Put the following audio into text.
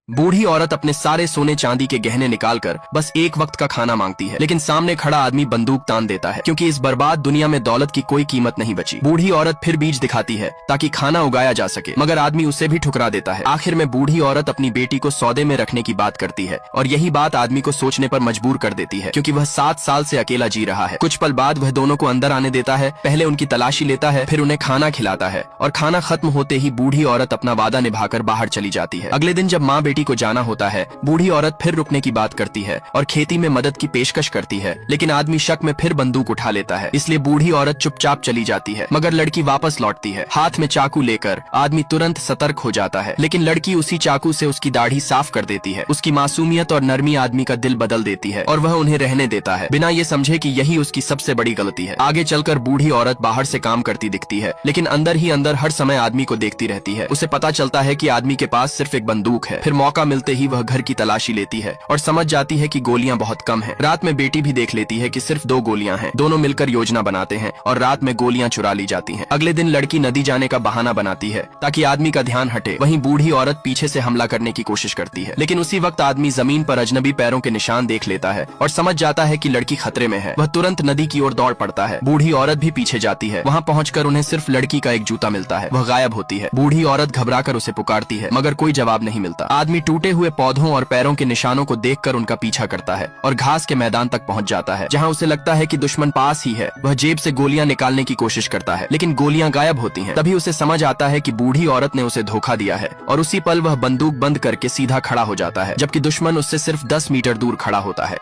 बूढ़ी औरत अपने सारे सोने चांदी के गहने निकालकर बस एक वक्त का खाना मांगती है, लेकिन सामने खड़ा आदमी बंदूक तान देता है, क्योंकि इस बर्बाद दुनिया में दौलत की कोई कीमत नहीं बची। बूढ़ी औरत फिर बीज दिखाती है ताकि खाना उगाया जा सके, मगर आदमी उसे भी ठुकरा देता है। आखिर में बूढ़ी औरत अपनी बेटी को सौदे में रखने की बात करती है, और यही बात आदमी को सोचने पर मजबूर कर देती है, क्योंकि वह 7 साल से अकेला जी रहा है। कुछ पल बाद वह दोनों को अंदर आने देता है, पहले उनकी तलाशी लेता है, फिर उन्हें खाना खिलाता है, और खाना खत्म होते ही बूढ़ी औरत अपना वादा निभाकर बाहर चली जाती है। अगले दिन जब माँ बेटी को जाना होता है, बूढ़ी औरत फिर रुकने की बात करती है और खेती में मदद की पेशकश करती है, लेकिन आदमी शक में फिर बंदूक उठा लेता है, इसलिए बूढ़ी औरत चुपचाप चली जाती है। मगर लड़की वापस लौटती है, हाथ में चाकू लेकर। आदमी तुरंत सतर्क हो जाता है, लेकिन लड़की उसी चाकू से उसकी दाढ़ी साफ कर देती है। उसकी मासूमियत और नरमी आदमी का दिल बदल देती है, और वह उन्हें रहने देता है, बिना ये समझे कि यही उसकी सबसे बड़ी गलती है। आगे चलकर बूढ़ी औरत बाहर से काम करती दिखती है, लेकिन अंदर ही अंदर हर समय आदमी को देखती रहती है। उसे पता चलता है कि आदमी के पास सिर्फ एक बंदूक है। फिर मौका मिलते ही वह घर की तलाशी लेती है और समझ जाती है कि गोलियां बहुत कम हैं। रात में बेटी भी देख लेती है कि सिर्फ 2 गोलियां हैं। दोनों मिलकर योजना बनाते हैं और रात में गोलियां चुरा ली जाती हैं। अगले दिन लड़की नदी जाने का बहाना बनाती है ताकि आदमी का ध्यान हटे। वहीं बूढ़ी औरत पीछे से हमला करने की कोशिश करती है, लेकिन उसी वक्त आदमी जमीन पर अजनबी पैरों के निशान देख लेता है और समझ जाता है कि लड़की खतरे में है। वह तुरंत नदी की ओर दौड़ पड़ता है। बूढ़ी औरत भी पीछे जाती है। वहाँ पहुंचकर उन्हें सिर्फ लड़की का एक जूता मिलता है। वह गायब होती है। बूढ़ी औरत घबराकर उसे पुकारती है, मगर कोई जवाब नहीं मिलता। आदमी टूटे हुए पौधों और पैरों के निशानों को देखकर उनका पीछा करता है और घास के मैदान तक पहुंच जाता है, जहां उसे लगता है कि दुश्मन पास ही है। वह जेब से गोलियां निकालने की कोशिश करता है, लेकिन गोलियां गायब होती हैं। तभी उसे समझ आता है कि बूढ़ी औरत ने उसे धोखा दिया है, और उसी पल वह बंदूक बंद करके सीधा खड़ा हो जाता है, जबकि दुश्मन उससे सिर्फ 10 मीटर दूर खड़ा होता है।